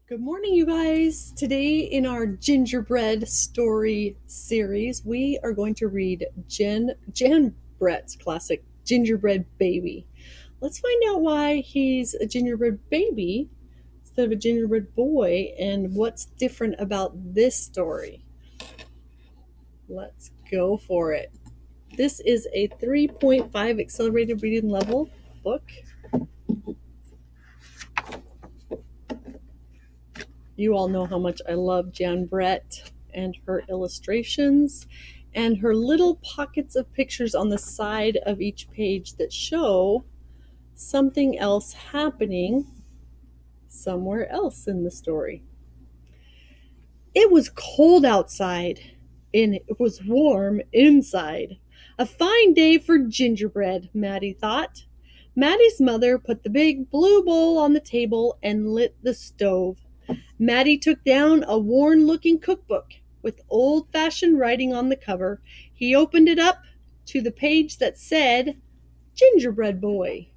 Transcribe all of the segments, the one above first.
Good morning, you guys. Today, in our gingerbread story series, we are going to read Jan Brett's classic Gingerbread Baby. Let's find out why he's a gingerbread baby instead of a gingerbread boy and what's different about this story. Let's go for it. This is a 3.5 accelerated reading level book. You all know how much I love Jan Brett and her illustrations and her little pockets of pictures on the side of each page that show something else happening somewhere else in the story. It was cold outside and it was warm inside. A fine day for gingerbread, Matti thought. Matti's mother put the big blue bowl on the table and lit the stove. Matti took down a worn-looking cookbook with old-fashioned writing on the cover. He opened it up to the page that said, Gingerbread Boy.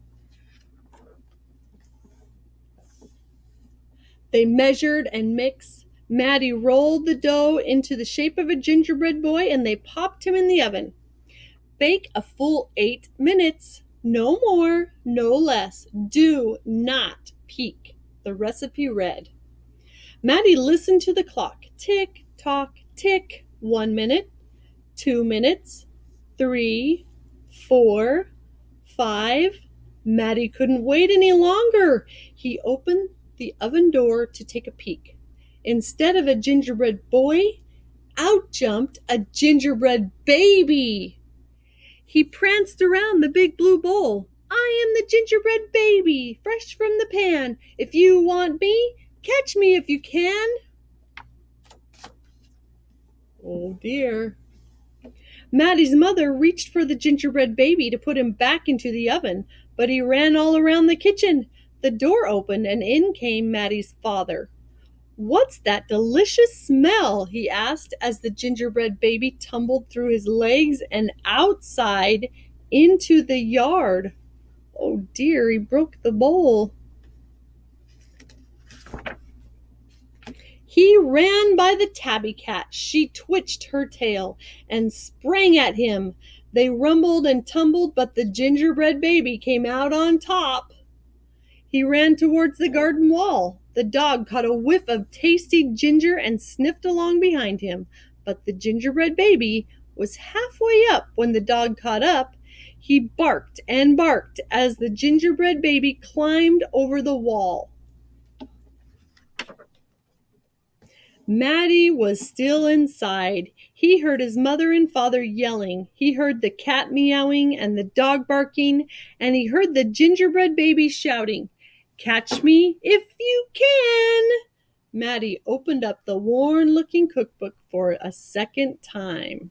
They measured and mixed. Matti rolled the dough into the shape of a gingerbread boy and they popped him in the oven. Bake a full 8 minutes. No more, no less. Do not peek, the recipe read. Matti listened to the clock. Tick, tock, tick. 1 minute, 2 minutes, 3, 4, 5. Matti couldn't wait any longer. He opened the oven door to take a peek. Instead of a gingerbread boy, out jumped a gingerbread baby. He pranced around the big blue bowl. I am the gingerbread baby, fresh from the pan. If you want me, catch me if you can. Oh dear. Matti's mother reached for the gingerbread baby to put him back into the oven, but he ran all around the kitchen. The door opened and in came Matti's father. What's that delicious smell? He asked as the gingerbread baby tumbled through his legs and outside into the yard. Oh dear, he broke the bowl. He ran by the tabby cat. She twitched her tail and sprang at him. They rumbled and tumbled, but the gingerbread baby came out on top. He ran towards the garden wall. The dog caught a whiff of tasty ginger and sniffed along behind him, but the gingerbread baby was halfway up when the dog caught up. He barked and barked as the gingerbread baby climbed over the wall. Matti was still inside. He heard his mother and father yelling. He heard the cat meowing and the dog barking, and he heard the gingerbread baby shouting, Catch me if you can. Matti opened up the worn-looking cookbook for a second time.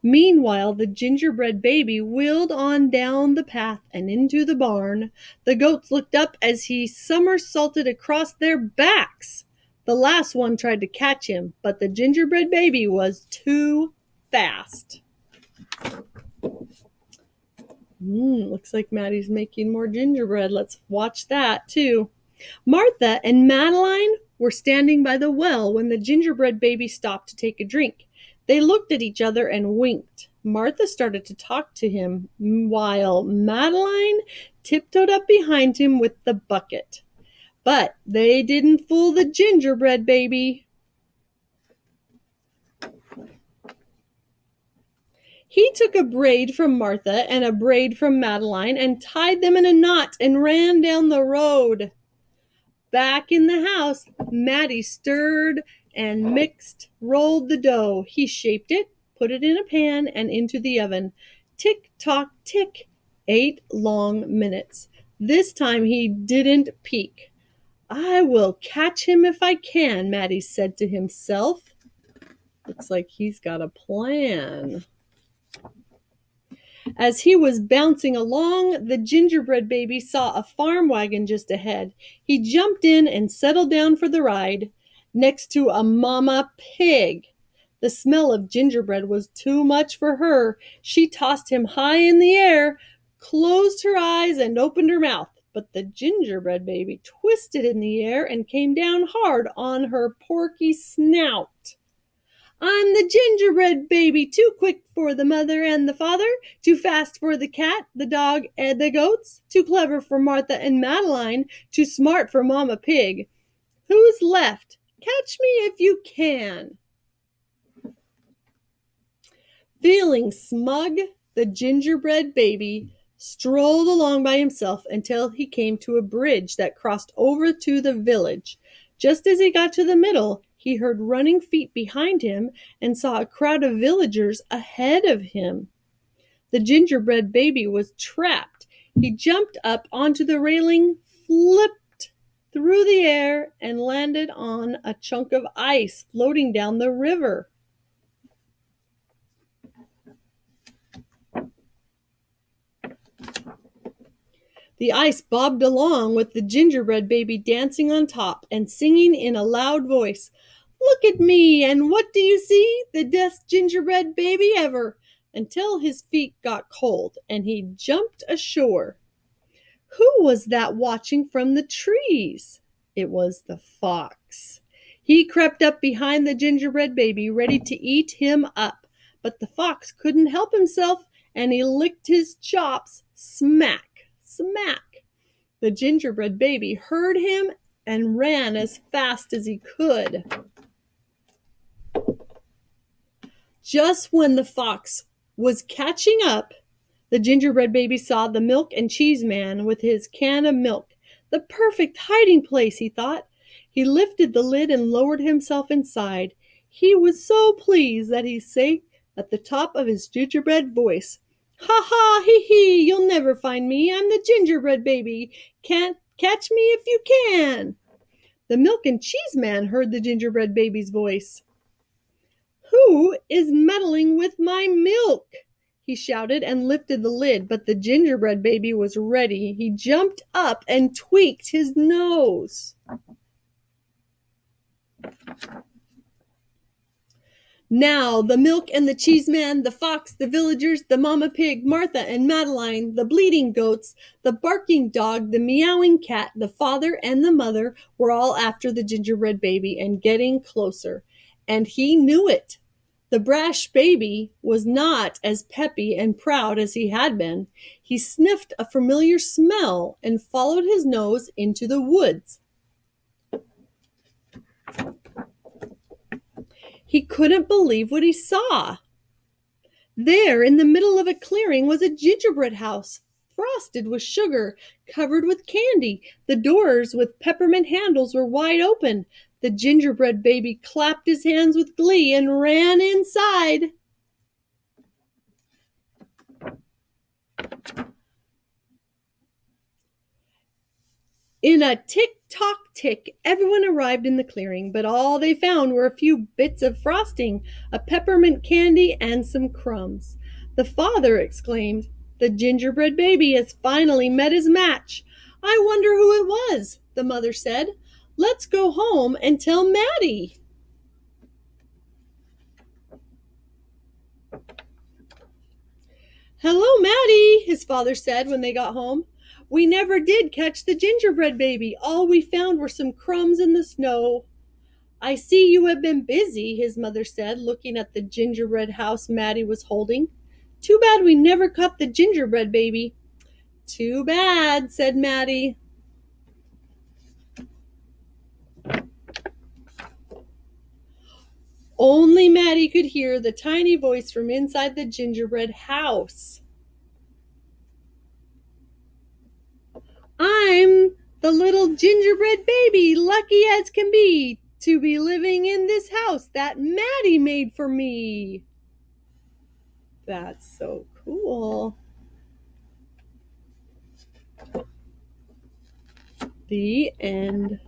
Meanwhile, the gingerbread baby wheeled on down the path and into the barn. The goats looked up as he somersaulted across their backs. The last one tried to catch him, but the gingerbread baby was too fast. Looks like Matti's making more gingerbread. Let's watch that too. Martha and Madeline were standing by the well when the gingerbread baby stopped to take a drink. They looked at each other and winked. Martha started to talk to him while Madeline tiptoed up behind him with the bucket. But they didn't fool the gingerbread baby. He took a braid from Martha and a braid from Madeline and tied them in a knot and ran down the road. Back in the house, Matti stirred and mixed, rolled the dough. He shaped it, put it in a pan and into the oven. Tick, tock, tick. 8 long minutes. This time he didn't peek. I will catch him if I can, Matti said to himself. Looks like he's got a plan. As he was bouncing along, the gingerbread baby saw a farm wagon just ahead. He jumped in and settled down for the ride next to a mama pig. The smell of gingerbread was too much for her. She tossed him high in the air, closed her eyes, and opened her mouth. But the gingerbread baby twisted in the air and came down hard on her porky snout. I'm the gingerbread baby, too quick for the mother and the father, too fast for the cat, the dog, and the goats, too clever for Martha and Madeline, too smart for Mama Pig. Who's left? Catch me if you can. Feeling smug, the gingerbread baby strolled along by himself until he came to a bridge that crossed over to the village. Just as he got to the middle, he heard running feet behind him and saw a crowd of villagers ahead of him. The gingerbread baby was trapped. He jumped up onto the railing, flipped through the air, and landed on a chunk of ice floating down the river. The ice bobbed along with the gingerbread baby dancing on top and singing in a loud voice, "Look at me, and what do you see? The best gingerbread baby ever!" until his feet got cold and he jumped ashore. Who was that watching from the trees? It was the fox. He crept up behind the gingerbread baby, ready to eat him up, but the fox couldn't help himself and he licked his chops. Smack! Smack! The gingerbread baby heard him and ran as fast as he could. Just when the fox was catching up, the gingerbread baby saw the milk and cheese man with his can of milk. The perfect hiding place, he thought. He lifted the lid and lowered himself inside. He was so pleased that he sang at the top of his gingerbread voice, "Ha ha, hee hee, you'll never find me. I'm the gingerbread baby. Can't catch me if you can." The milk and cheese man heard the gingerbread baby's voice. "Who is meddling with my milk?" he shouted and lifted the lid, but the gingerbread baby was ready. He jumped up and tweaked his nose. Now the milk and the cheese man, the fox, the villagers, the mama pig, Martha and Madeline, the bleating goats, the barking dog, the meowing cat, the father and the mother were all after the gingerbread baby and getting closer. And he knew it. The brash baby was not as peppy and proud as he had been. He sniffed a familiar smell and followed his nose into the woods. He couldn't believe what he saw. There, in the middle of a clearing, was a gingerbread house, frosted with sugar, covered with candy. The doors with peppermint handles were wide open. The gingerbread baby clapped his hands with glee and ran inside. In a tick-tock-tick, everyone arrived in the clearing, but all they found were a few bits of frosting, a peppermint candy, and some crumbs. The father exclaimed, "The gingerbread baby has finally met his match." "I wonder who it was," the mother said. "Let's go home and tell Matti." "Hello, Matti," his father said when they got home. "We never did catch the gingerbread baby. All we found were some crumbs in the snow." "I see you have been busy," his mother said, looking at the gingerbread house Matti was holding. "Too bad we never caught the gingerbread baby." "Too bad," said Matti. Only Matti could hear the tiny voice from inside the gingerbread house. "I'm the little gingerbread baby, lucky as can be, to be living in this house that Matti made for me." That's so cool. The end.